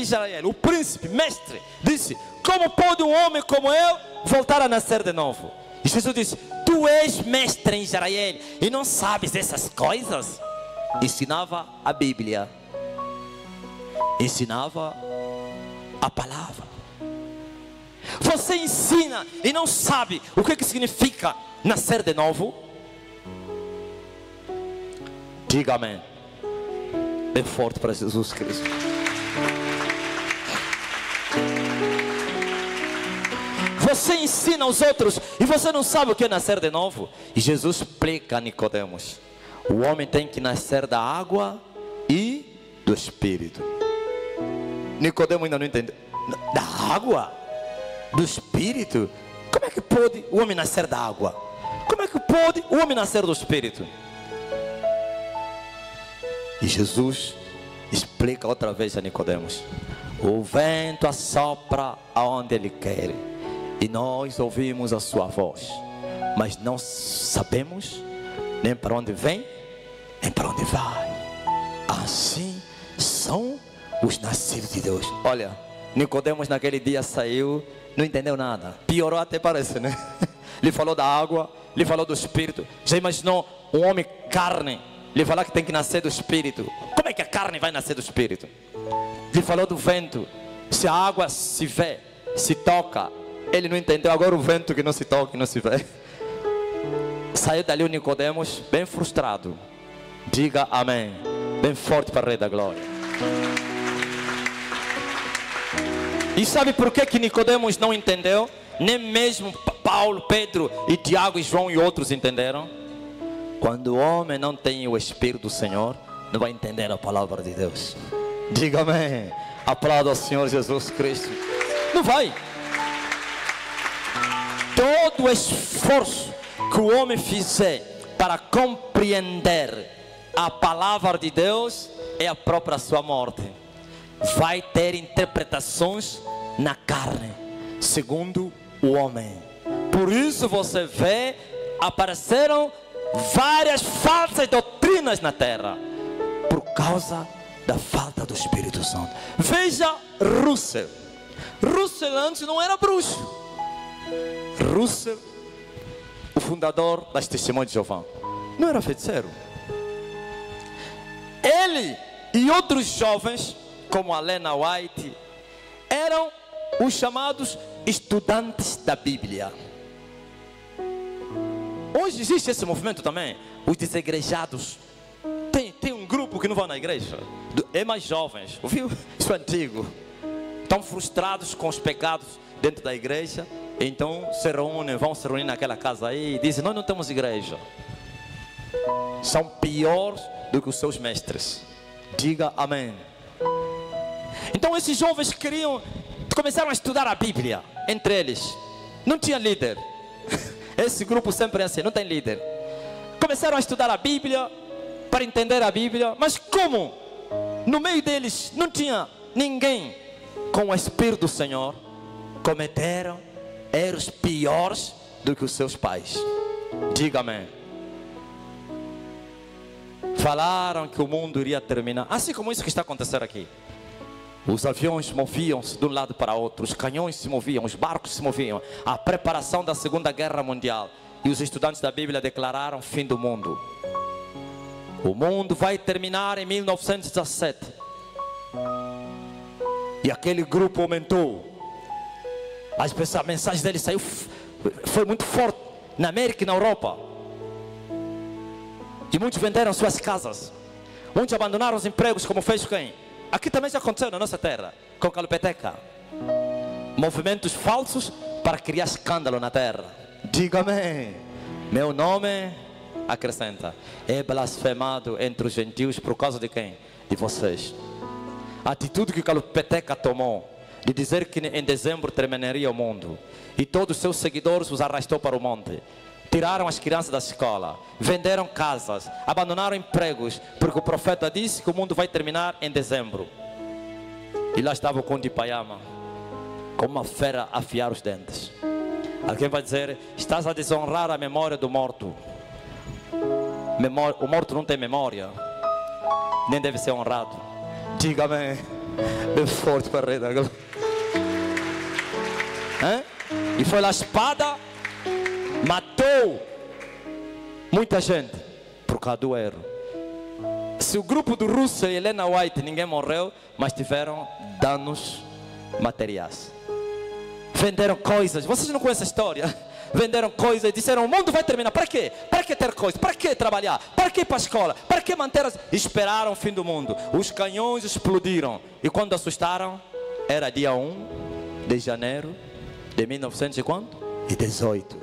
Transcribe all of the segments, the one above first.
de Israel, o príncipe, mestre, disse: como pode um homem como eu voltar a nascer de novo? E Jesus disse: tu és mestre em Israel e não sabes essas coisas? Ensinava a Bíblia, ensinava a palavra. Você ensina e não sabe o que significa nascer de novo? Diga amém. Bem forte para Jesus Cristo. Você ensina aos outros e você não sabe o que é nascer de novo? E Jesus explica a Nicodemos: o homem tem que nascer da água e do Espírito. Nicodemos ainda não entendeu. Da água? Do Espírito? Como é que pode o homem nascer da água? Como é que pode o homem nascer do Espírito? E Jesus explica outra vez a Nicodemos: o vento assopra aonde ele quer, e nós ouvimos a sua voz, mas não sabemos nem para onde vem, nem para onde vai. Assim são os nascidos de Deus. Olha, Nicodemos naquele dia saiu, não entendeu nada. Piorou até, parece, né? Ele falou da água, ele falou do Espírito. Já imaginou um homem carne lhe falar que tem que nascer do Espírito? Como é que a carne vai nascer do Espírito? Ele falou do vento. Se a água se vê, se toca, ele não entendeu. Agora o vento que não se toca e não se vê. Saiu dali o Nicodemos bem frustrado. Diga amém. Bem forte para o Rei da Glória. E sabe por que Nicodemos não entendeu? Nem mesmo Paulo, Pedro e Tiago e João e outros entenderam. Quando o homem não tem o Espírito do Senhor, não vai entender a palavra de Deus. Diga amém. Aplauda ao Senhor Jesus Cristo. Não vai. Todo esforço que o homem fizer para compreender a palavra de Deus é a própria sua morte. Vai ter interpretações na carne, segundo o homem. Por isso você vê, apareceram várias falsas doutrinas na terra, por causa da falta do Espírito Santo. Veja Russell. Russell antes não era bruxo. Russell, o fundador das Testemunhas de Jeová, não era feiticeiro. Ele e outros jovens, como a Lena White, eram os chamados estudantes da Bíblia. Hoje existe esse movimento também, os desigrejados. Tem um grupo que não vai na igreja, é mais jovens, ouviu? Isso é antigo. Estão frustrados com os pecados dentro da igreja, então se reúnem, vão se reunir naquela casa aí e dizem: nós não temos igreja. São piores do que os seus mestres. Diga amém. Então esses jovens começaram a estudar a Bíblia entre eles. Não tinha líder. Esse grupo sempre é assim, não tem líder. Começaram a estudar a Bíblia, para entender a Bíblia. Mas como no meio deles não tinha ninguém com o Espírito do Senhor, cometeram erros piores do que os seus pais. Diga amém. Falaram que o mundo iria terminar, assim como isso que está acontecendo aqui. Os aviões moviam-se de um lado para outro, os canhões se moviam, os barcos se moviam. A preparação da Segunda Guerra Mundial. E os estudantes da Bíblia declararam o fim do mundo. O mundo vai terminar em 1917. E aquele grupo aumentou. A mensagem dele saiu, foi muito forte na América e na Europa. E muitos venderam suas casas. Muitos abandonaram os empregos, como fez quem? Aqui também já aconteceu na nossa terra, com Calopeteca. Movimentos falsos para criar escândalo na terra. Diga amém. Meu nome, acrescenta, é blasfemado entre os gentios por causa de quem? De vocês. A atitude que Calopeteca tomou de dizer que em dezembro terminaria o mundo, e todos os seus seguidores os arrastou para o monte. Tiraram as crianças da escola, venderam casas, abandonaram empregos, porque o profeta disse que o mundo vai terminar em dezembro. E lá estava o Conde Payama, como uma fera a afiar os dentes. Alguém vai dizer: estás a desonrar a memória do morto. O morto não tem memória, nem deve ser honrado. Diga amém. Bem forte para a rei da glória. E foi lá a espada, matou muita gente por causa do erro. Se o grupo do Russell e Helena White, ninguém morreu, mas tiveram danos materiais. Venderam coisas, vocês não conhecem a história? Venderam coisas e disseram: o mundo vai terminar. Para quê? Para que ter coisas? Para que trabalhar? Para que ir para a escola? Para que manter as... Esperaram o fim do mundo. Os canhões explodiram. E quando assustaram, era dia 1 de janeiro de 1918.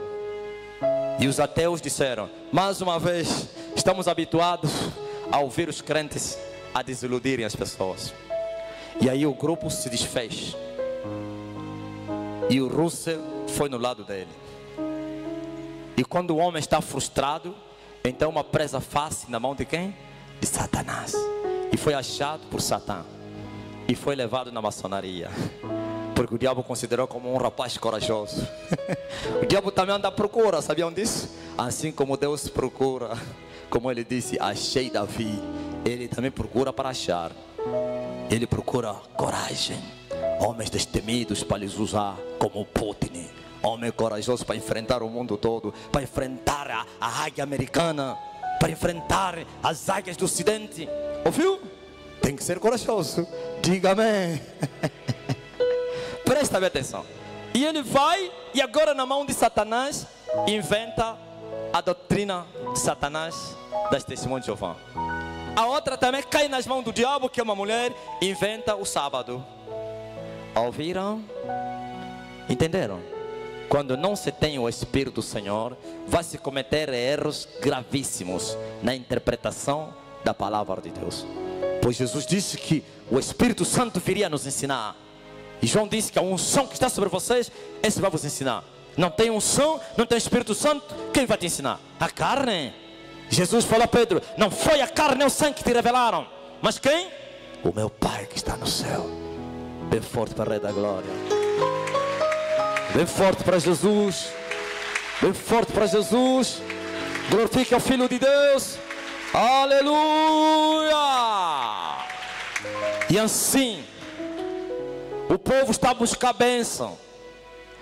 E os ateus disseram: mais uma vez, estamos habituados a ouvir os crentes a desiludirem as pessoas. E aí o grupo se desfez. E o Russell foi no lado dele. E quando o homem está frustrado, então uma presa fácil na mão de quem? De Satanás. E foi achado por Satã. E foi levado na maçonaria. Porque o diabo considerou como um rapaz corajoso. O diabo também anda à procura, sabiam disso? Assim como Deus procura, como ele disse, achei Davi. Ele também procura para achar. Ele procura coragem. Homens destemidos para lhes usar, como Putin. Homem corajoso para enfrentar o mundo todo, para enfrentar a águia americana, para enfrentar as águias do ocidente. Ouviu? Tem que ser corajoso. Diga amém. Presta bem atenção. E ele vai, e agora na mão de Satanás, inventa a doutrina de Satanás das testemunhas de Jeová. A outra também cai nas mãos do diabo, que é uma mulher, inventa o sábado. Ouviram? Entenderam? Quando não se tem o Espírito do Senhor, vai se cometer erros gravíssimos na interpretação da palavra de Deus. Pois Jesus disse que o Espírito Santo viria nos ensinar. E João disse que a unção que está sobre vocês, esse vai vos ensinar. Não tem unção, não tem Espírito Santo, quem vai te ensinar? A carne. Jesus falou a Pedro: não foi a carne nem o sangue que te revelaram, mas quem? O meu Pai que está no céu. Bem forte para o Rei da Glória. Bem forte para Jesus. Bem forte para Jesus. Glorifique o Filho de Deus. Aleluia. E assim o povo está a buscar bênção.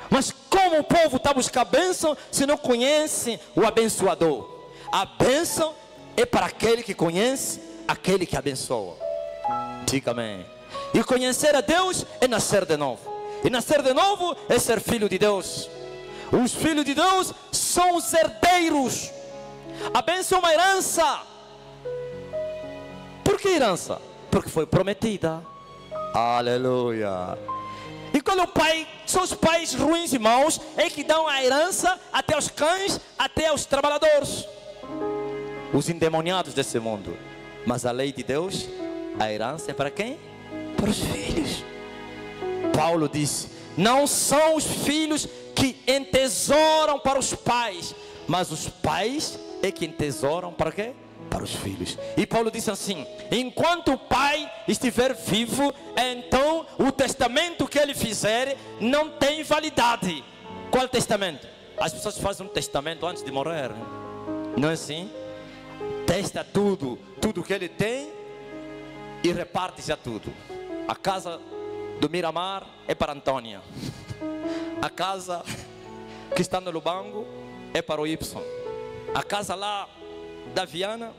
Mas como o povo está a buscar bênção se não conhece o abençoador? A bênção é para aquele que conhece aquele que abençoa. Diga amém. E conhecer a Deus é nascer de novo. E nascer de novo é ser filho de Deus. Os filhos de Deus são os herdeiros. A bênção é uma herança. Por que herança? Porque foi prometida. Aleluia. E quando o pai, são os pais ruins e maus, é que dão a herança até aos cães, até aos trabalhadores, os endemoniados desse mundo. Mas a lei de Deus, a herança é para quem? Para os filhos. Paulo disse: não são os filhos que entesouram para os pais, mas os pais é que entesouram para quê? Para os filhos. E Paulo disse assim: enquanto o pai estiver vivo, então o testamento que ele fizer não tem validade. Qual testamento? As pessoas fazem um testamento antes de morrer, não é assim? Testa tudo que ele tem e reparte já tudo. A casa do Miramar é para Antônia. A casa que está no Lubango é para o Y. A casa lá da Viana,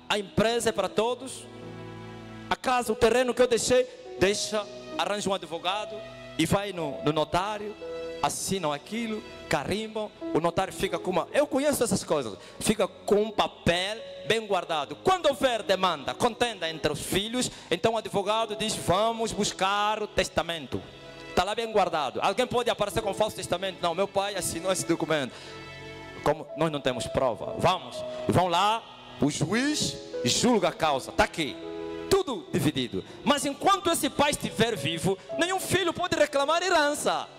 a empresa é para todos. A casa, o terreno que eu deixei, arranja um advogado e vai no notário, assinam aquilo, carimbam, o notário fica com uma... Eu conheço essas coisas. Fica com um papel bem guardado. Quando houver demanda, contenda entre os filhos, então o advogado diz: vamos buscar o testamento. Está lá bem guardado. Alguém pode aparecer com falso testamento? Não, meu pai assinou esse documento. Como nós não temos prova, vamos. E vão lá, o juiz julga a causa. Está aqui, tudo dividido. Mas enquanto esse pai estiver vivo, nenhum filho pode reclamar herança.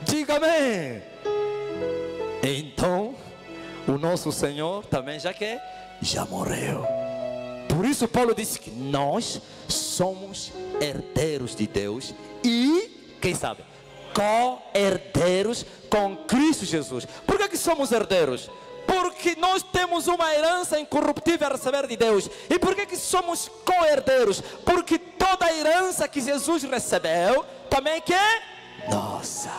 Diga amém. Então o nosso Senhor também já morreu. Por isso Paulo disse que nós somos herdeiros de Deus e, quem sabe, co-herdeiros com Cristo Jesus. Por que somos herdeiros? Porque nós temos uma herança incorruptível a receber de Deus. E por que somos co-herdeiros? Porque toda a herança que Jesus recebeu também que é nossa.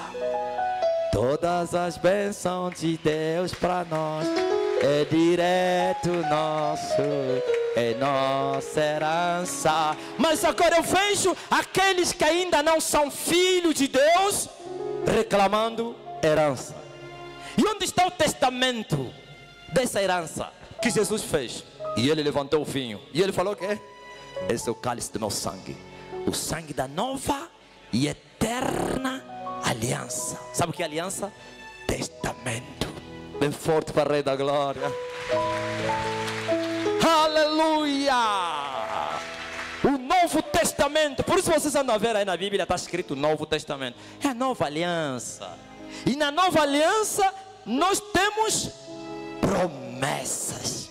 Todas as bênçãos de Deus para nós é direto nosso, é nossa herança. Mas agora eu vejo aqueles que ainda não são filhos de Deus reclamando herança. E onde está o testamento dessa herança que Jesus fez? E ele levantou o vinho e ele falou o quê? Esse é o cálice do meu sangue, o sangue da nova e eterna aliança. Sabe o que é aliança? Testamento. Bem forte para o Rei da Glória. Aleluia! O Novo Testamento. Por isso vocês andam a ver aí na Bíblia, está escrito Novo Testamento. É a nova aliança. E na nova aliança nós temos promessas.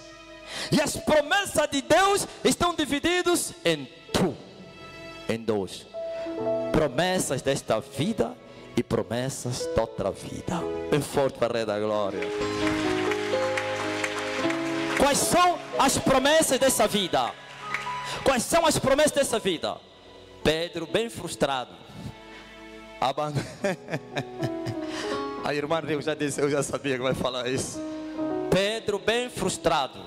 E as promessas de Deus estão divididas em dois. Promessas desta vida e promessas da outra vida. Bem forte para a Rei da Glória. Quais são as promessas dessa vida? Quais são as promessas dessa vida? Pedro, bem frustrado, a irmã eu já disse, eu já sabia que vai falar isso. Pedro, bem frustrado,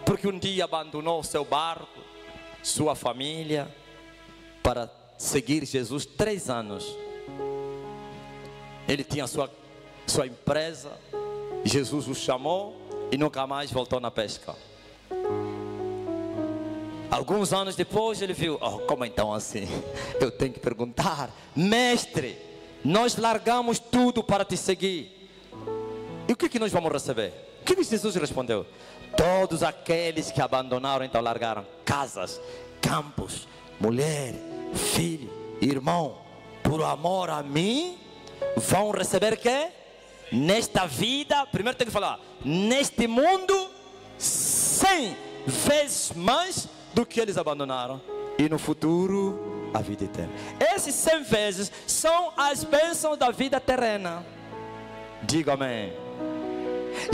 porque um dia abandonou seu barco, sua família, para seguir Jesus 3 anos. Ele tinha sua empresa, Jesus o chamou e nunca mais voltou na pesca. Alguns anos depois ele viu, como então assim? Eu tenho que perguntar, mestre, nós largamos tudo para te seguir. E o que nós vamos receber? O que Jesus respondeu? Todos aqueles que abandonaram, então largaram casas, campos, mulher, filho, irmão, por amor a mim, vão receber o quê? Nesta vida, primeiro tem que falar, neste mundo, 100 vezes mais do que eles abandonaram. E no futuro, a vida eterna. Esses 100 vezes são as bênçãos da vida terrena. Diga amém.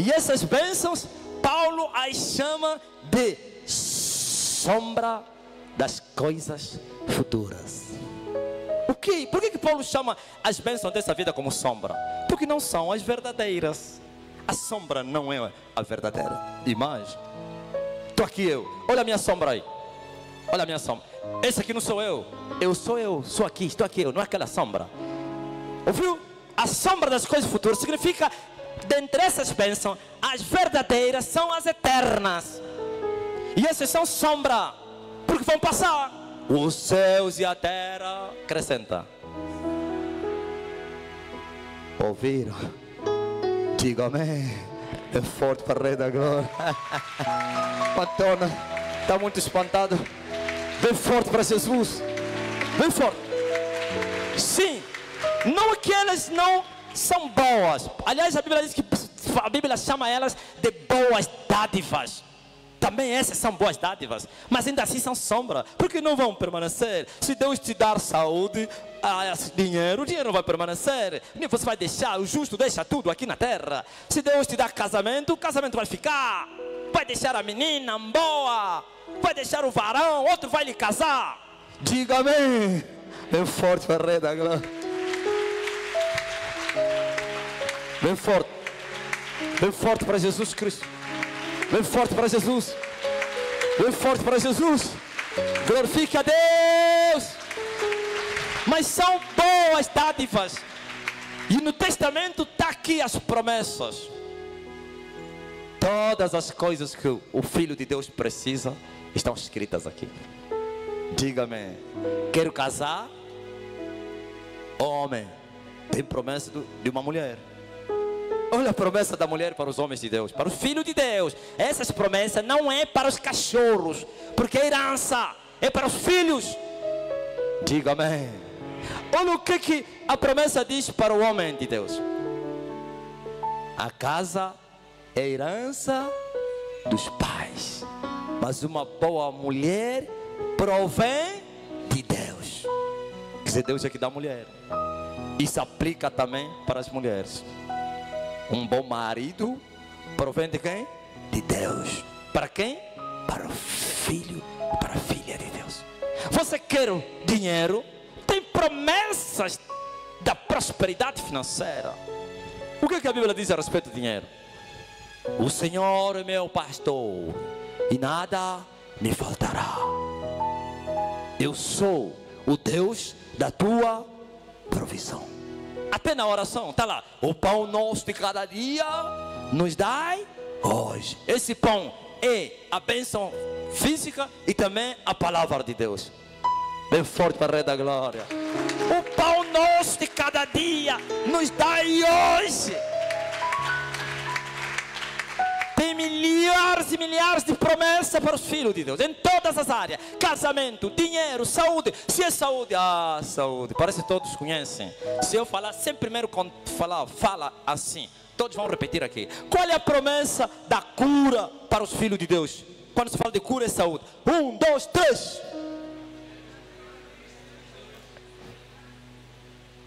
E essas bênçãos, Paulo as chama de sombra das coisas futuras. Por que Paulo chama as bênçãos dessa vida como sombra? Porque não são as verdadeiras. A sombra não é a verdadeira imagem. Estou aqui olha a minha sombra aí. Olha a minha sombra. Esse aqui não sou eu. Sou aqui, estou aqui não é aquela sombra. Ouviu? A sombra das coisas futuras significa, dentre essas bênçãos, as verdadeiras são as eternas. E essas são sombra, porque vão passar. Os céus e a terra, acrescenta. Ouviram? Diga amém. É forte para o Rei da Glória. Pantona, está muito espantado. Bem forte para Jesus. Bem forte. Sim, não é que elas não são boas. Aliás, a Bíblia diz que a Bíblia chama elas de boas dádivas. Também essas são boas dádivas, mas ainda assim são sombra, porque não vão permanecer. Se Deus te dar saúde, dinheiro, o dinheiro não vai permanecer. Você vai deixar, o justo deixa tudo aqui na terra. Se Deus te dar casamento, o casamento vai ficar. Vai deixar a menina boa, vai deixar o varão, outro vai lhe casar. Diga amém. Bem forte para o Rei da Glória. Bem forte para Jesus Cristo. Bem forte para Jesus. Bem forte para Jesus. Glorifique a Deus. Mas são boas dádivas. E no testamento está aqui as promessas. Todas as coisas que o Filho de Deus precisa estão escritas aqui. Diga-me, quero casar? Homem, tem promessa de uma mulher. Olha a promessa da mulher para os homens de Deus, para os filhos de Deus. Essas promessas não é para os cachorros, porque é herança, é para os filhos. Diga amém. Olha o que a promessa diz para o homem de Deus. A casa é herança dos pais, mas uma boa mulher provém de Deus. Quer dizer, Deus é que dá mulher. Isso aplica também para as mulheres. Um bom marido provém de quem? De Deus. Para quem? Para o filho e para a filha de Deus. Você quer dinheiro? Tem promessas da prosperidade financeira. O que a Bíblia diz a respeito do dinheiro? O Senhor é meu pastor e nada me faltará. Eu sou o Deus da tua provisão. Até na oração, está lá: o pão nosso de cada dia nos dai hoje. Esse pão é a bênção física e também a palavra de Deus. Bem forte para a Rei da Glória. O pão nosso de cada dia nos dai hoje. Tem milhares e milhares de promessas para os filhos de Deus, em todas as áreas: casamento, dinheiro, saúde. Se é saúde, saúde, parece que todos conhecem. Se eu falar, sempre primeiro quando fala assim, todos vão repetir aqui. Qual é a promessa da cura para os filhos de Deus? Quando se fala de cura e saúde: 1, 2, 3.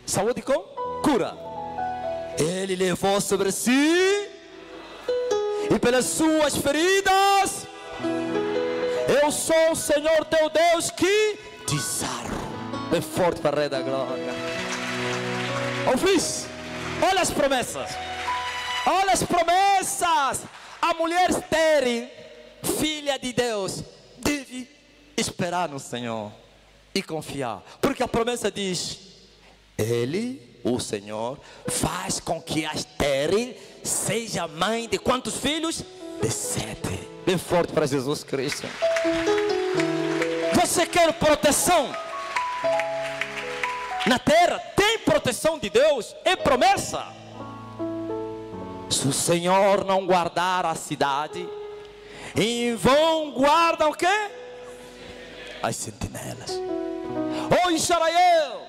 Saúde com cura. Ele levou sobre si, e pelas suas feridas eu sou o Senhor teu Deus que te saro. É forte para a Rei da Glória. Ouvis? Olha as promessas. Olha as promessas. A mulher estéril, filha de Deus, deve esperar no Senhor e confiar, porque a promessa diz: Ele, o Senhor, faz com que a estéril seja mãe de quantos filhos? De 7. Bem forte para Jesus Cristo. Você quer proteção na terra? Tem proteção de Deus, é promessa. Se o Senhor não guardar a cidade, em vão guardam o quê? As sentinelas. Oh Israel,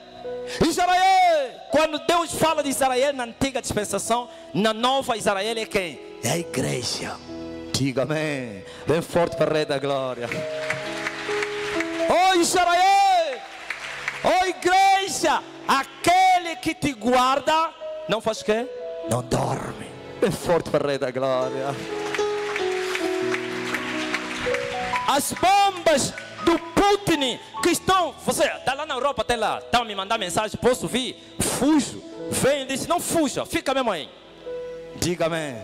Israel, quando Deus fala de Israel na antiga dispensação, na nova Israel é quem? É a igreja. Diga amém. Bem forte para o Rei da Glória. Oh Israel, oh igreja, aquele que te guarda não faz o quê? Não dorme. Bem forte para o Rei da Glória. As bombas do Putin que estão, você está lá na Europa, até lá, estão me mandando mensagem: posso vir? Fujo. Vem e disse: não fuja, fica mesmo aí. Diga amém.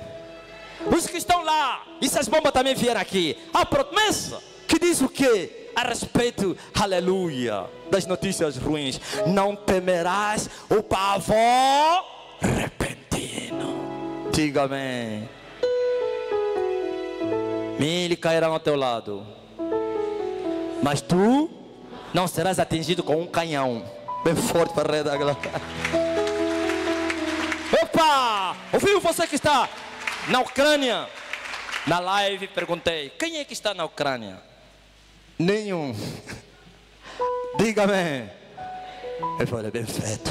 Os que estão lá, e essas bombas também vieram aqui. A promessa que diz o quê? A respeito, aleluia, das notícias ruins: não temerás o pavor repentino. Diga amém. Mil cairão ao teu lado, mas tu não serás atingido com um canhão. Bem forte para a Rei da Glória. Opa! Ouviu você que está na Ucrânia? Na live perguntei: quem é que está na Ucrânia? Nenhum. Diga-me. Eu falei: bem feito.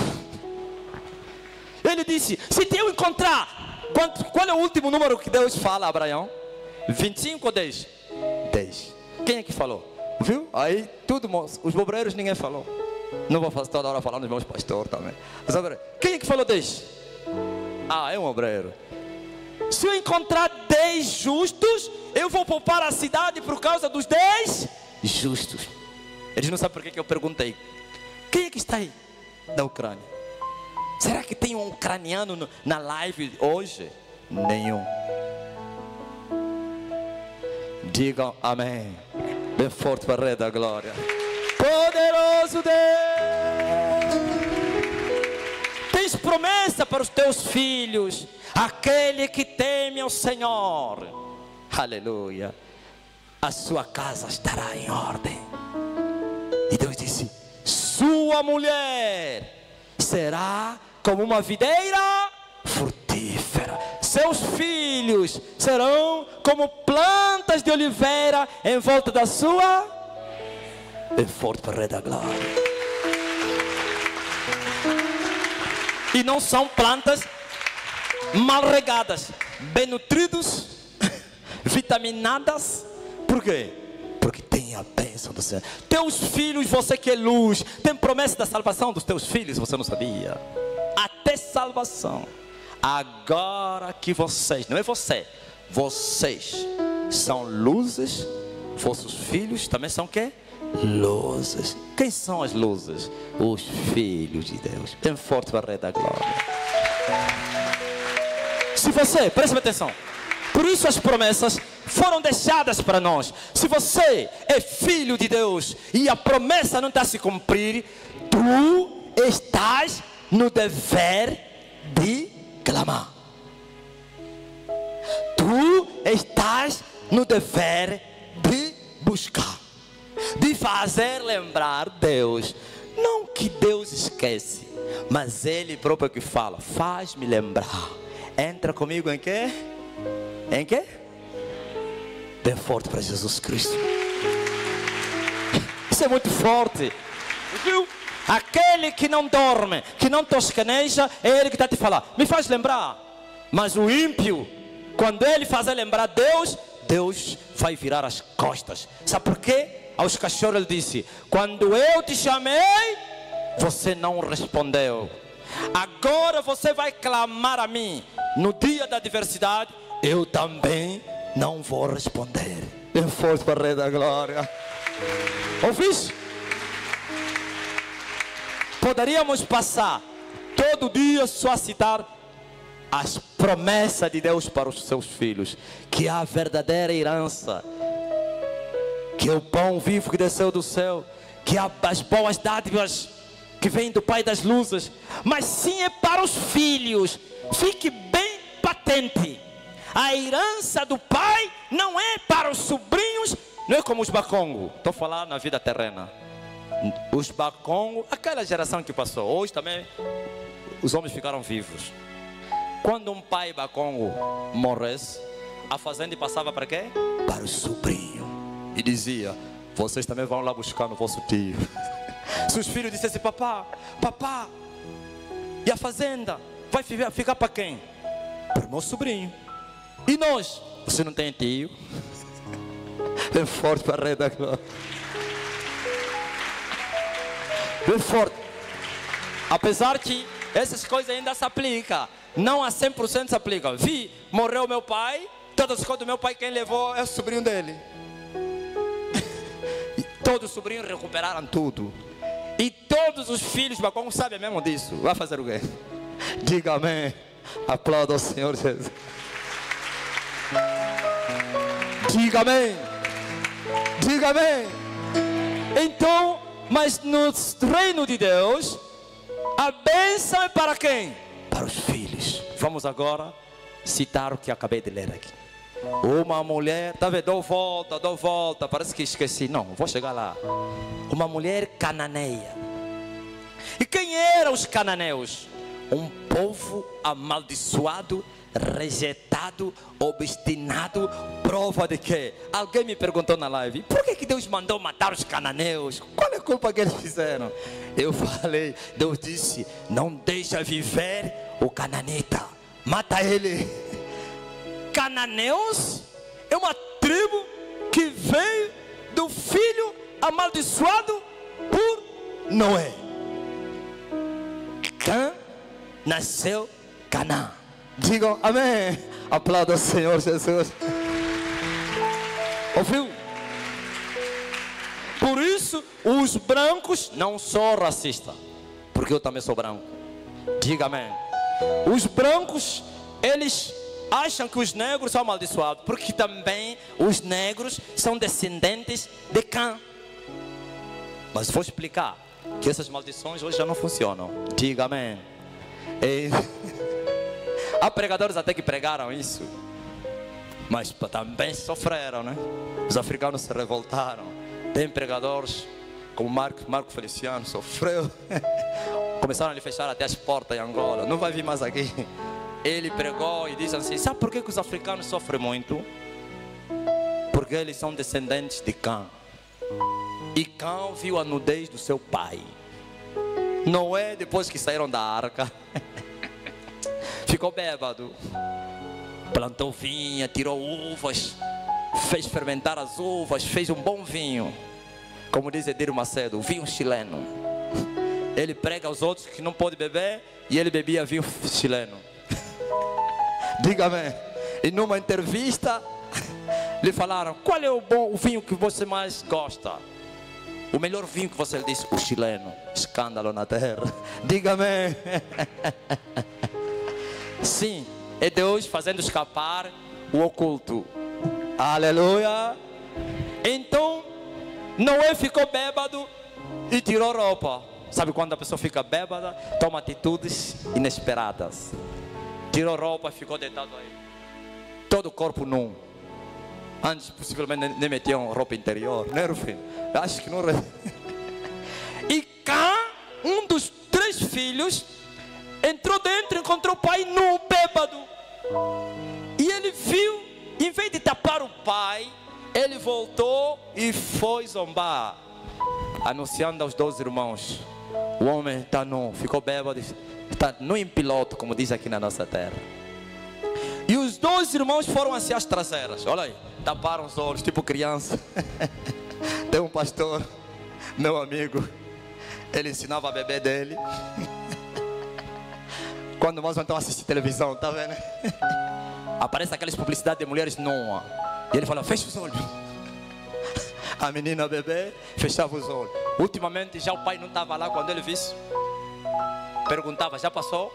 Ele disse: se eu encontrar, qual é o último número que Deus fala a Abraão? 25 ou 10? 10. Quem é que falou? Viu? Aí tudo, os obreiros ninguém falou. Não vou fazer toda hora falando dos meus pastores também. Quem é que falou 10? É um obreiro. Se eu encontrar 10 justos, eu vou poupar a cidade por causa dos 10 justos. Eles não sabem por que eu perguntei: quem é que está aí da Ucrânia? Será que tem um ucraniano na live hoje? Nenhum. Digam amém. Bem forte para o Rei da Glória. Poderoso Deus. Tens promessa para os teus filhos: aquele que teme ao Senhor, aleluia, a sua casa estará em ordem. E Deus disse: sua mulher será como uma videira frutífera, seus filhos serão como plantas de oliveira em volta da sua. Bem forte para o Rei da Glória. E não são plantas mal regadas, bem nutridos, vitaminadas. Por quê? Porque tem a bênção do Senhor. Teus filhos, você que é luz, tem promessa da salvação dos teus filhos, você não sabia? Até salvação. Agora que vocês, não é você, vocês são luzes, vossos filhos também são o quê? luzes. Quem são as luzes? Os filhos de Deus. Bem forte para a Rei da Glória. Se você, preste atenção, por isso as promessas foram deixadas para nós. Se você é filho de Deus e a promessa não está a se cumprir, tu estás no dever de clamar. Tu estás no dever de buscar, de fazer lembrar Deus. Não que Deus esquece, mas Ele próprio que fala, faz-me lembrar. Entra comigo em quê? Em quê? Bem forte para Jesus Cristo. Isso é muito forte. Viu? Aquele que não dorme, que não tosqueneja, é Ele que está te falando. Me faz lembrar. Mas o ímpio, quando ele fazer lembrar Deus, Deus vai virar as costas. Sabe por quê? Aos cachorros ele disse: quando eu te chamei, você não respondeu. Agora você vai clamar a mim. No dia da adversidade, eu também não vou responder. Bem forte para o Rei da Glória. Ouviste? Poderíamos passar todo dia só a citar as promessas de Deus para os seus filhos, que é a verdadeira herança, que é o pão vivo que desceu do céu, que é as boas dádivas que vêm do Pai das luzes, mas sim é para os filhos. Fique bem patente, a herança do Pai não é para os sobrinhos, não é como os bacongos. Estou falando na vida terrena. Os bacongos, aquela geração que passou, hoje também os homens ficaram vivos. Quando um pai bacongo morresse, a fazenda passava para quê? Para o sobrinho. E dizia: vocês também vão lá buscar no vosso tio. Se os filhos dissessem: papá, papá, e a fazenda vai ficar para quem? Para o meu sobrinho. E nós? Você não tem tio? É forte para a Rei da Glória. É forte. Apesar que essas coisas ainda se aplicam, não a 100% se aplicam. Morreu meu pai, todas as coisas do meu pai, quem levou é o sobrinho dele. E todos os sobrinhos recuperaram tudo. E todos os filhos bacon sabem mesmo disso. Vai fazer o quê? Diga amém. Aplauda ao Senhor Jesus. Diga amém. Diga amém. Então, mas no reino de Deus, a bênção é para quem? Para os filhos. Vamos agora citar o que acabei de ler aqui. Uma mulher, tá vendo? Dou volta, parece que esqueci. Não, vou chegar lá. Uma mulher cananeia. E quem eram os cananeus? Um povo amaldiçoado, rejeitado, obstinado. Prova de quê? Alguém me perguntou na live: por que Deus mandou matar os cananeus? Qual é a culpa que eles fizeram? Eu falei, Deus disse: não deixa viver o cananita, mata ele. Cananeus é uma tribo que veio do filho amaldiçoado por Noé. Cã nasceu Canaã. Digam amém. Aplauda o Senhor Jesus. Ouviu? Por isso os brancos, não sou racista, porque eu também sou branco. Diga amém. Os brancos, eles acham que os negros são amaldiçoados, porque também os negros são descendentes de Cã. Mas vou explicar que essas maldições hoje já não funcionam. Diga amém. Há pregadores até que pregaram isso, mas também sofreram, né? Os africanos se revoltaram. Tem pregadores como Marco Feliciano, sofreu. Começaram a lhe fechar até as portas em Angola. Não vai vir mais aqui. Ele pregou e disse assim: sabe por que os africanos sofrem muito? Porque eles são descendentes de Cã. E Cã viu a nudez do seu pai. Noé, depois que saíram da arca, ficou bêbado. Plantou vinha, tirou uvas, fez fermentar as uvas, fez um bom vinho. Como diz Edir Macedo, vinho chileno. Ele prega aos outros que não pode beber, e ele bebia vinho chileno. Diga-me. E numa entrevista lhe falaram: qual é o vinho que você mais gosta? O melhor vinho que você disse, o chileno. Escândalo na terra. Diga-me. Sim, é Deus fazendo escapar o oculto. Aleluia. Então, Noé ficou bêbado e tirou roupa. Sabe quando a pessoa fica bêbada, toma atitudes inesperadas. Tirou roupa e ficou deitado aí. Todo o corpo nu. Antes, possivelmente, nem metiam roupa interior, né, Rufino? Acho que não. E cá, um dos 3 filhos entrou dentro e encontrou o pai nu, bêbado. E ele viu, em vez de tapar o pai, ele voltou e foi zombar, anunciando aos 2 irmãos: o homem está nu, ficou bêbado, está nu em piloto, como diz aqui na nossa terra. E os 2 irmãos foram assim às traseiras, olha aí, taparam os olhos, tipo criança. Tem um pastor, meu amigo, ele ensinava a bebê dele. Quando nós vamos assistir televisão, tá vendo? Aparece aquelas publicidades de mulheres nuas. E ele fala: fecha os olhos. A menina, a bebê, fechava os olhos. Ultimamente já o pai não estava lá. Quando ele visse, perguntava: já passou?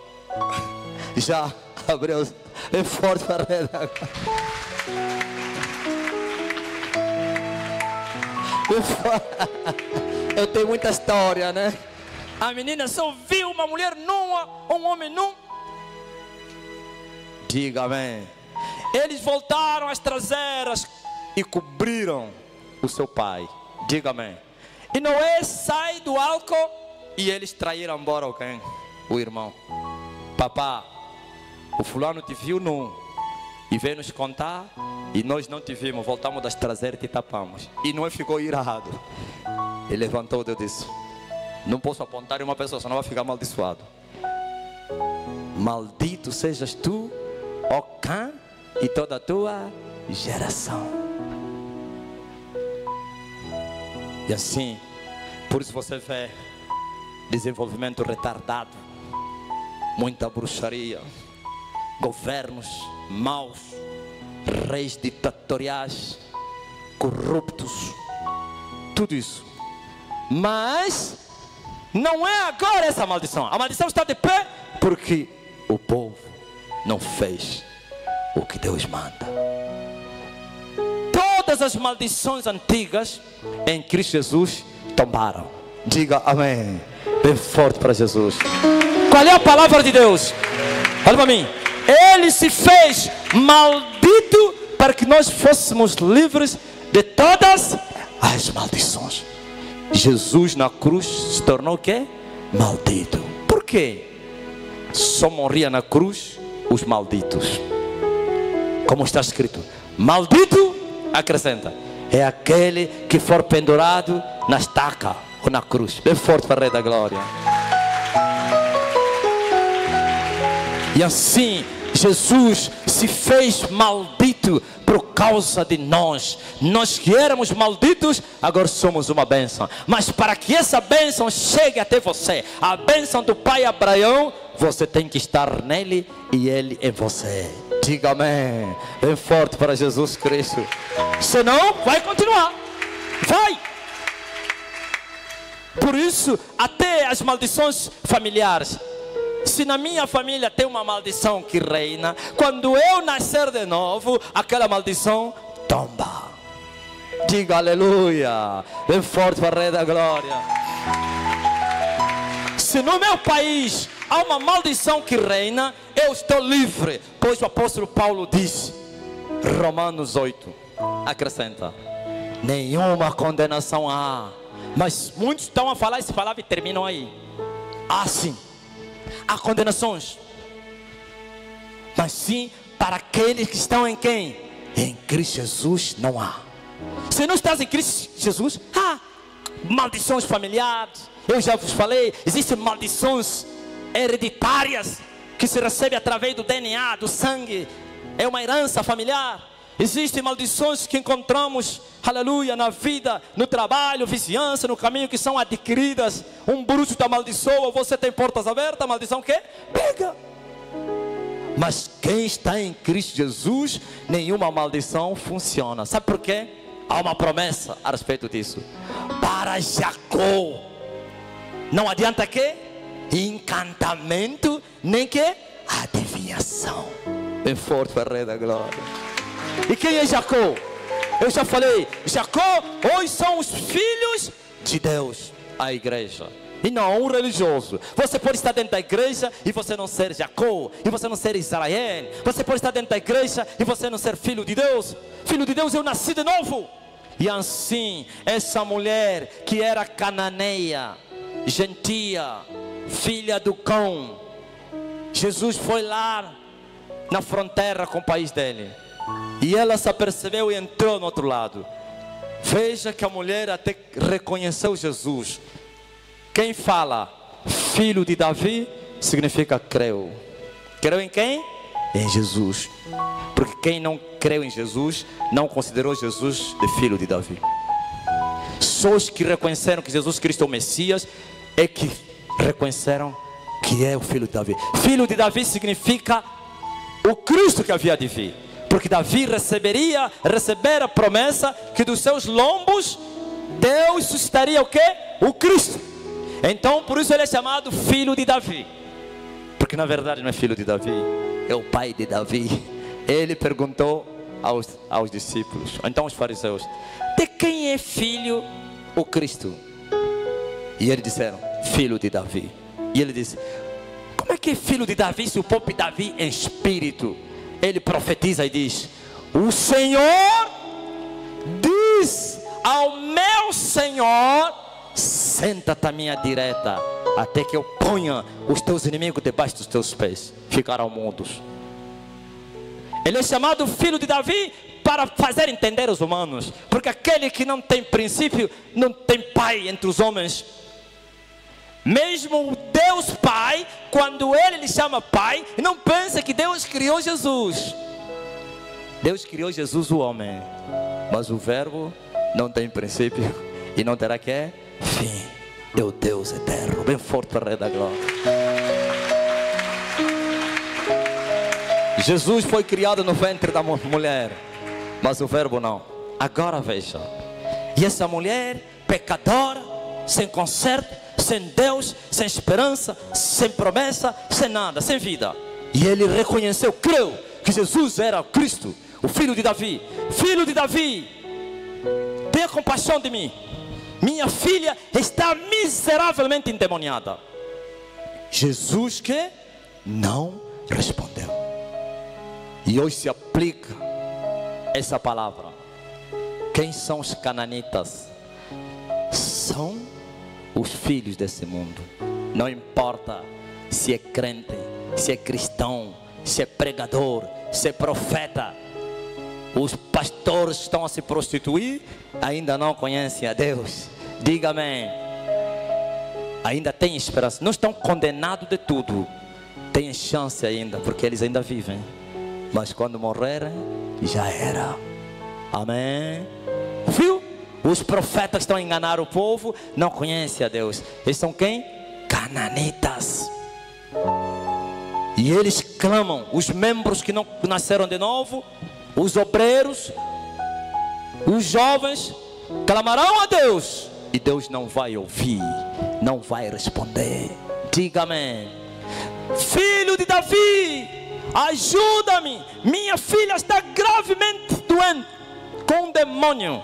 Já abriu. É forte para redar. Eu tenho muita história, né? A menina só viu uma mulher nua, um homem nu. Diga amém. Eles voltaram às traseiras e cobriram o seu pai. Diga amém. E Noé sai do álcool e eles traíram embora alguém, o irmão. Papá, o fulano te viu nu e veio nos contar e nós não te vimos, voltamos das traseiras e te tapamos. E Noé ficou irado. Ele levantou e disse: não posso apontar em uma pessoa, senão vai ficar amaldiçoado. Maldito sejas tu, ó Cã, e toda a tua geração. E assim, por isso você vê desenvolvimento retardado, muita bruxaria, governos maus, reis ditatoriais, corruptos, tudo isso. Mas não é agora essa maldição. A maldição está de pé porque o povo não fez o que Deus manda. Todas as maldições antigas em Cristo Jesus tombaram. Diga amém. Bem forte para Jesus. Qual é a palavra de Deus? Olha para mim. Ele se fez maldito para que nós fôssemos livres de todas as maldições. Jesus na cruz se tornou o quê? Maldito. Por quê? Só morria na cruz os malditos. Como está escrito: maldito, acrescenta, é aquele que for pendurado na estaca ou na cruz. Bem forte para o Rei da Glória. E assim Jesus se fez maldito por causa de nós. Nós que éramos malditos, agora somos uma bênção. Mas para que essa bênção chegue até você, a bênção do pai Abraão, você tem que estar nele e ele em você. Diga amém. Bem forte para Jesus Cristo. Senão vai continuar. Vai. Por isso, até as maldições familiares. Se na minha família tem uma maldição que reina, quando eu nascer de novo, aquela maldição tomba. Diga aleluia. Bem forte para o Rei da Glória. Se no meu país há uma maldição que reina, eu estou livre. Pois o apóstolo Paulo disse, Romanos 8, acrescenta: nenhuma condenação há. Mas muitos estão a falar essa palavra e terminam aí. Assim, há condenações, mas sim para aqueles que estão em quem? Em Cristo Jesus não há. Se não estás em Cristo Jesus, há maldições familiares. Eu já vos falei, existem maldições hereditárias que se recebem através do DNA, do sangue. É uma herança familiar. Existem maldições que encontramos, aleluia, na vida, no trabalho, vizinhança, no caminho, que são adquiridas. Um bruxo te amaldiçoa, você tem portas abertas, a maldição que pega. Mas quem está em Cristo Jesus, nenhuma maldição funciona. Sabe por quê? Há uma promessa a respeito disso. Para adianta Jacó, não adianta que encantamento, nem que adivinhação. Bem forte para o Rei da Glória. E quem é Jacó? Eu já falei, Jacó hoje são os filhos de Deus, a igreja. E não um religioso. Você pode estar dentro da igreja e você não ser Jacó, e você não ser Israel. Você pode estar dentro da igreja e você não ser filho de Deus. Filho de Deus, eu nasci de novo. E assim, essa mulher que era cananeia, gentia, filha do cão, Jesus foi lá na fronteira com o país dele. E ela se apercebeu e entrou no outro lado. Veja que a mulher até reconheceu Jesus. Quem fala filho de Davi significa creu. Creu em quem? Em Jesus. Porque quem não creu em Jesus não considerou Jesus de filho de Davi. Só os que reconheceram que Jesus Cristo é o Messias é que reconheceram que é o filho de Davi. Filho de Davi significa o Cristo que havia de vir. Porque Davi recebera a promessa que dos seus lombos Deus suscitaria o quê? O Cristo. Então por isso ele é chamado filho de Davi. Porque na verdade não é filho de Davi, é o pai de Davi. Ele perguntou aos discípulos, então os fariseus, de quem é filho o Cristo? E eles disseram, filho de Davi. E ele disse, como é que é filho de Davi se o próprio Davi é espírito? Ele profetiza e diz, o Senhor diz ao meu Senhor, senta-te à minha direita, até que eu ponha os teus inimigos debaixo dos teus pés, ficarão mudos. Ele é chamado filho de Davi para fazer entender os humanos, porque aquele que não tem princípio, não tem pai entre os homens. Mesmo Deus Pai, quando Ele lhe chama Pai, não pensa que Deus criou Jesus. Deus criou Jesus o homem, mas o verbo não tem princípio e não terá que fim. É o Deus eterno. Bem forte para o Rei da Glória. Jesus foi criado no ventre da mulher, mas o verbo não. Agora veja, e essa mulher pecadora, sem conserto, sem Deus, sem esperança, sem promessa, sem nada, sem vida. E ele reconheceu, creu que Jesus era o Cristo, o filho de Davi. Filho de Davi, tenha compaixão de mim. Minha filha está miseravelmente endemoniada. Jesus que não respondeu. E hoje se aplica essa palavra. Quem são os cananitas? São os filhos desse mundo. Não importa se é crente, se é cristão, se é pregador, se é profeta. Os pastores estão a se prostituir, ainda não conhecem a Deus. Diga amém. Ainda tem esperança. Não estão condenados de tudo. Tem chance ainda, porque eles ainda vivem. Mas quando morrerem, já era. Amém. Viu? Os profetas estão a enganar o povo, não conhecem a Deus. Eles são quem? Cananitas. E eles clamam, os membros que não nasceram de novo, os obreiros, os jovens, clamarão a Deus. E Deus não vai ouvir, não vai responder. Diga amém. Filho de Davi, ajuda-me. Minha filha está gravemente doente com um demônio.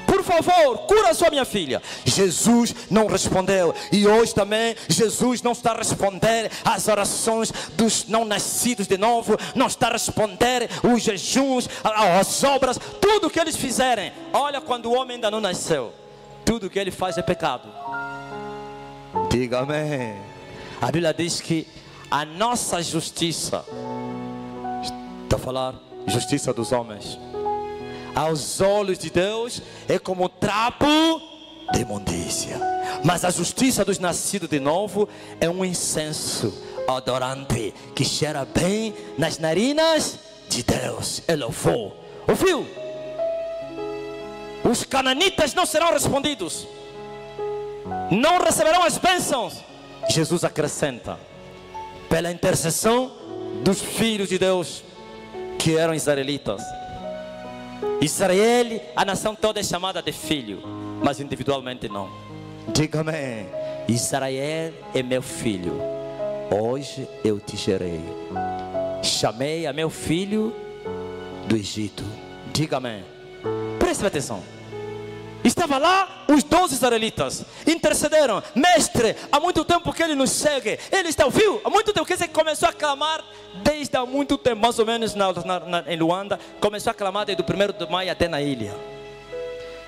Por favor, cura só minha filha. Jesus não respondeu. E hoje também Jesus não está a responder às orações dos não nascidos de novo. Não está a responder os jejuns, as obras, tudo que eles fizerem. Olha, quando o homem ainda não nasceu, tudo que ele faz é pecado. Diga amém. A Bíblia diz que a nossa justiça, está a falar justiça dos homens, aos olhos de Deus é como trapo de imundícia, mas a justiça dos nascidos de novo é um incenso odorante que cheira bem nas narinas de Deus. É louvor. Ouviu? Os cananitas não serão respondidos, não receberão as bênçãos. Jesus acrescenta, pela intercessão dos filhos de Deus que eram israelitas. Israel, a nação toda é chamada de filho, mas individualmente não. Diga amém. Israel é meu filho, hoje eu te gerei. Chamei a meu filho do Egito. Diga amém. Preste atenção. Estava lá os 12 israelitas, intercederam. Mestre, há muito tempo que ele nos segue. Ele está ouvindo, há muito tempo que ele começou a clamar. Desde há muito tempo, mais ou menos em Luanda. Começou a clamar desde o 1º de maio até na ilha.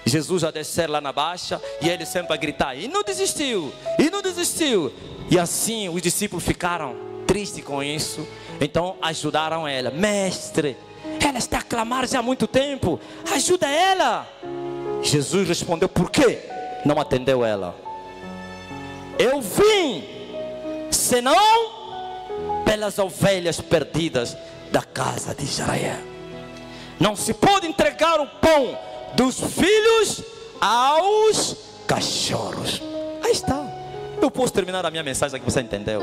Jesus a descer lá na baixa, e ele sempre a gritar, e não desistiu, e não desistiu. E assim os discípulos ficaram tristes com isso. Então ajudaram ela. Mestre, ela está a clamar já há muito tempo, ajuda ela. Jesus respondeu, por quê não atendeu ela? Eu vim, senão pelas ovelhas perdidas da casa de Israel. Não se pode entregar o pão dos filhos aos cachorros. Aí está. Eu posso terminar a minha mensagem aqui, você entendeu?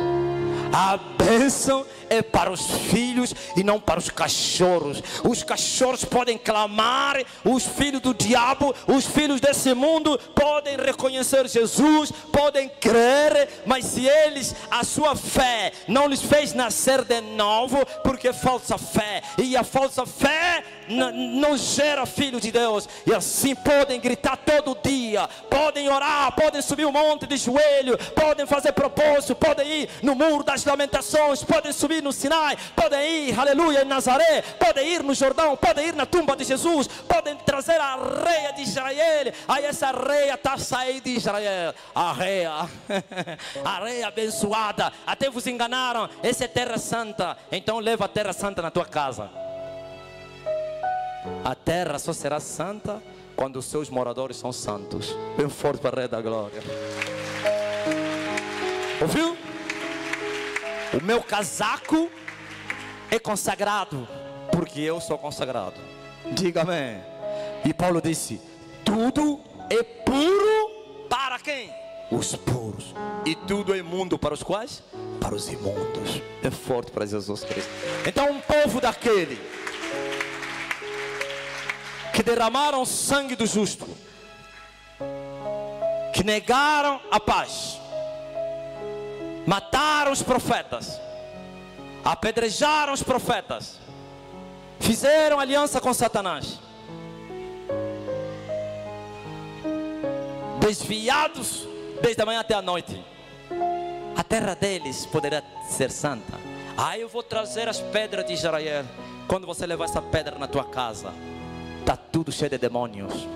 A bênção é para os filhos e não para os cachorros. Os cachorros podem clamar, os filhos do diabo, os filhos desse mundo podem reconhecer Jesus, podem crer, mas se eles, a sua fé não lhes fez nascer de novo, porque é falsa fé, e a falsa fé não gera filho de Deus. E assim podem gritar todo dia, podem orar, podem subir um monte de joelho, podem fazer propósito, podem ir no muro das lamentações, podem subir no Sinai, podem ir, aleluia, em Nazaré, podem ir no Jordão, podem ir na tumba de Jesus, podem trazer a areia de Israel. Aí essa areia está saindo de Israel, areia areia abençoada. Até vos enganaram, essa é terra santa, então leva a terra santa na tua casa. A terra só será santa quando os seus moradores são santos. Bem forte para a Rei da Glória. Ouviu? O meu casaco é consagrado, porque eu sou consagrado. Diga amém. E Paulo disse, tudo é puro para quem? Os puros. E tudo é imundo para os quais? Para os imundos. É forte para Jesus Cristo. Então um povo daquele que derramaram sangue do justo, que negaram a paz, mataram os profetas, apedrejaram os profetas, fizeram aliança com Satanás, desviados desde a manhã até a noite. A terra deles poderá ser santa. Eu vou trazer as pedras de Israel. Quando você levar essa pedra na tua casa, está tudo cheio de demônios.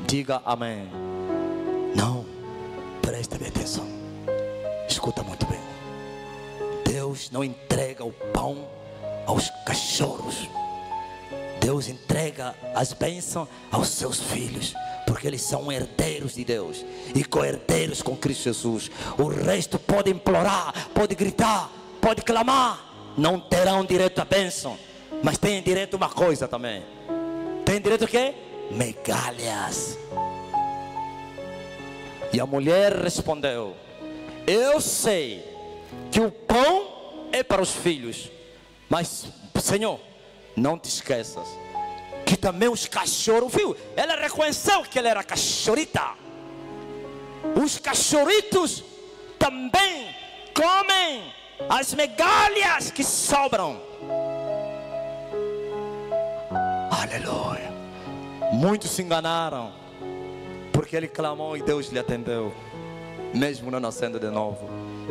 Diga amém. Não, preste bem atenção. Escuta muito bem. Deus não entrega o pão aos cachorros. Deus entrega as bênçãos aos seus filhos, porque eles são herdeiros de Deus e co-herdeiros com Cristo Jesus. O resto pode implorar, pode gritar, pode clamar, não terão direito à bênção, mas têm direito a uma coisa também. Tem direito a quê? Migalhas. E a mulher respondeu, eu sei que o pão é para os filhos, mas Senhor, não te esqueças que também os cachorros, viu? Ela reconheceu que ela era cachorrita. Os cachorritos também comem as migalhas que sobram. Aleluia. Muitos se enganaram, porque ele clamou e Deus lhe atendeu, mesmo não nascendo de novo.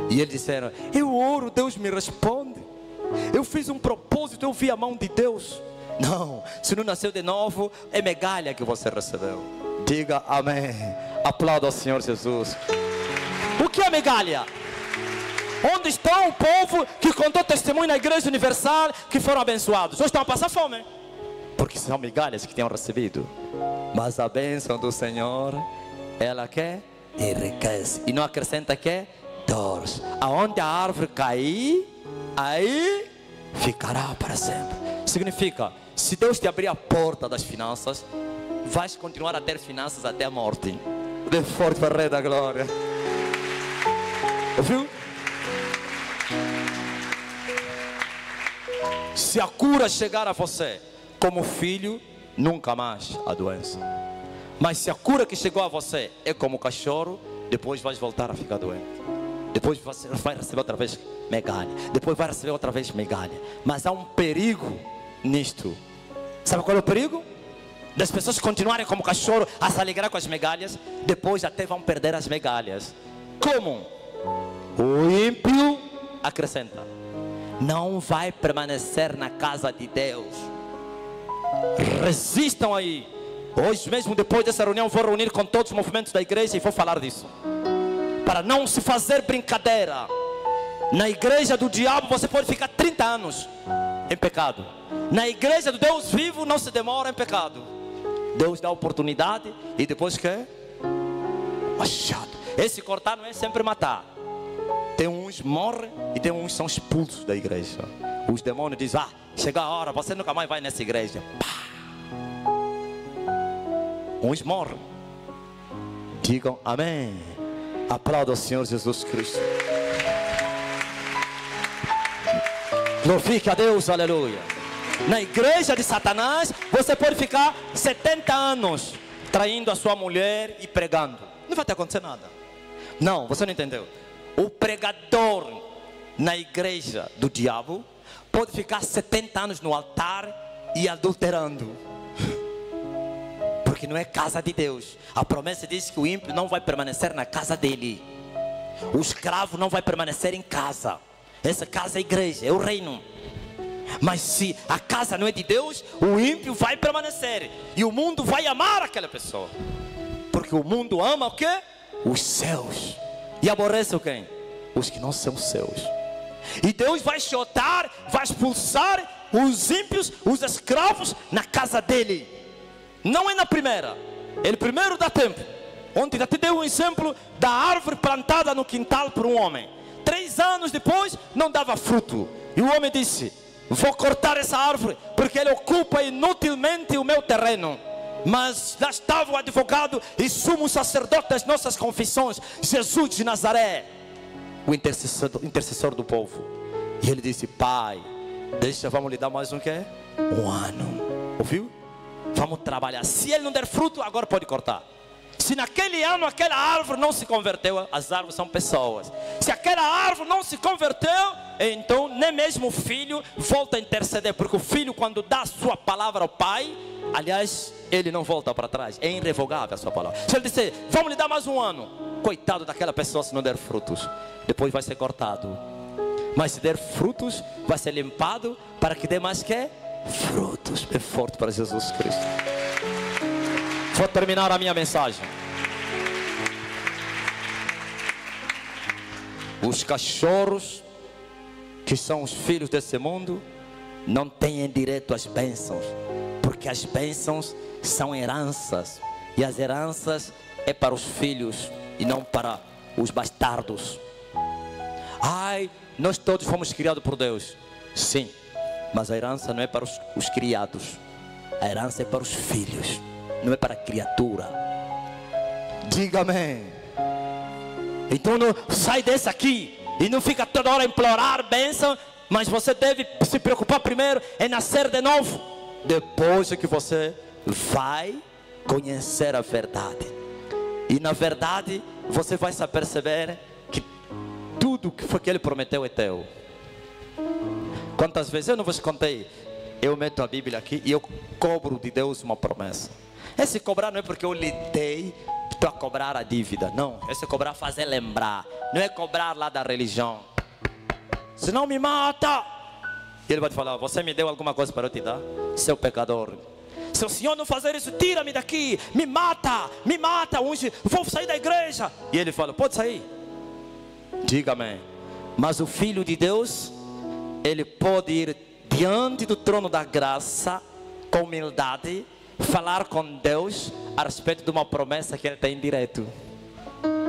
E eles disseram, eu oro, Deus me responde. Eu fiz um propósito, eu vi a mão de Deus. Não, se não nasceu de novo, é migalha que você recebeu. Diga amém. Aplauda ao Senhor Jesus. O que é migalha? Onde está o povo que contou testemunho na Igreja Universal, que foram abençoados? Hoje estão a passar fome, porque são migalhas que tinham recebido. Mas a bênção do Senhor, ela quer enriquece e não acrescenta que dores. Aonde a árvore cair, aí ficará para sempre. Significa, se Deus te abrir a porta das finanças, vais continuar a ter finanças até a morte. Dê forte para o Rei da Glória. Ouviu? Se a cura chegar a você como filho, nunca mais a doença. Mas se a cura que chegou a você é como o cachorro, depois vai voltar a ficar doente. Depois você vai receber outra vez migalha. Depois vai receber outra vez migalha. Mas há um perigo nisto. Sabe qual é o perigo? Das pessoas continuarem como cachorro a se alegrar com as migalhas. Depois até vão perder as migalhas. Como? O ímpio, acrescenta, não vai permanecer na casa de Deus. Resistam aí. Hoje mesmo, depois dessa reunião, vou reunir com todos os movimentos da igreja e vou falar disso. Para não se fazer brincadeira. Na igreja do diabo você pode ficar 30 anos em pecado. Na igreja do Deus vivo não se demora em pecado. Deus dá oportunidade e depois que? Machado. Esse cortar não é sempre matar. Tem uns que morrem e tem uns que são expulsos da igreja. Os demônios dizem, chega a hora, você nunca mais vai nessa igreja. Pá. Uns morrem. Digam amém. Aplauda o Senhor Jesus Cristo. Glorifique a Deus, aleluia. Na igreja de Satanás, você pode ficar 70 anos traindo a sua mulher e pregando. Não vai te acontecer nada. Não, você não entendeu. O pregador na igreja do diabo pode ficar 70 anos no altar e adulterando. Porque não é casa de Deus. A promessa diz que o ímpio não vai permanecer na casa dele. O escravo não vai permanecer em casa. Essa casa é a igreja, é o reino. Mas se a casa não é de Deus, o ímpio vai permanecer. E o mundo vai amar aquela pessoa. Porque o mundo ama o quê? Os céus. E aborrece o quem? Os que não são seus. E Deus vai chutar, vai expulsar os ímpios, os escravos na casa dele. Não é na primeira. Ele primeiro dá tempo. Ontem já te deu um exemplo da árvore plantada no quintal por um homem. 3 anos depois não dava fruto. E o homem disse, vou cortar essa árvore porque ele ocupa inutilmente o meu terreno. Mas lá estava o advogado e sumo sacerdote das nossas confissões, Jesus de Nazaré, o intercessor do povo. E ele disse, pai, vamos lhe dar mais um quê? Um ano. Ouviu? Vamos trabalhar. Se ele não der fruto, agora pode cortar. Se naquele ano aquela árvore não se converteu, as árvores são pessoas. Se aquela árvore não se converteu, então nem mesmo o filho volta a interceder. Porque o filho, quando dá a sua palavra ao pai, aliás, ele não volta para trás. É irrevogável a sua palavra. Se ele disser, vamos lhe dar mais um ano, coitado daquela pessoa se não der frutos, depois vai ser cortado. Mas se der frutos, vai ser limpado para que dê mais que frutos. É forte para Jesus Cristo. Vou terminar a minha mensagem. Os cachorros, que são os filhos desse mundo, não têm direito às bênçãos, porque as bênçãos são heranças, e as heranças é para os filhos e não para os bastardos. Ai, nós todos fomos criados por Deus. Sim, mas a herança não é para os criados. A herança é para os filhos, não é para a criatura. Diga amém. Então não sai desse aqui e não fica toda hora a implorar bênção. Mas você deve se preocupar primeiro em nascer de novo. Depois é que você vai conhecer a verdade. E na verdade você vai se aperceber que tudo que ele prometeu é teu. Quantas vezes eu não vos contei? Eu meto a Bíblia aqui e eu cobro de Deus uma promessa. Esse cobrar não é porque eu lhe dei, estou a cobrar a dívida. Não, esse cobrar fazer lembrar. Não é cobrar lá da religião. Se não me mata. E ele vai te falar, você me deu alguma coisa para eu te dar? Seu pecador. Se o Senhor não fazer isso, tira-me daqui. Me mata, unge, vou sair da igreja. E ele fala, pode sair. Diga amém. Mas o Filho de Deus, ele pode ir diante do trono da graça, com humildade, falar com Deus a respeito de uma promessa que ele tem direito.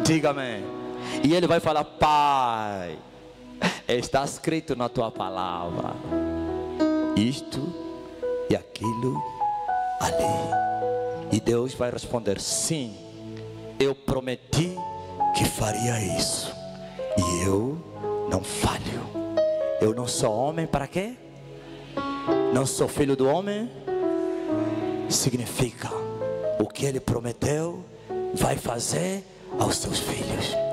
Diga amém. E ele vai falar, Pai, está escrito na tua palavra isto e aquilo ali. E Deus vai responder, sim, eu prometi que faria isso. E eu não falho. Eu não sou homem para quê? Não sou filho do homem significa o que Ele prometeu vai fazer aos seus filhos.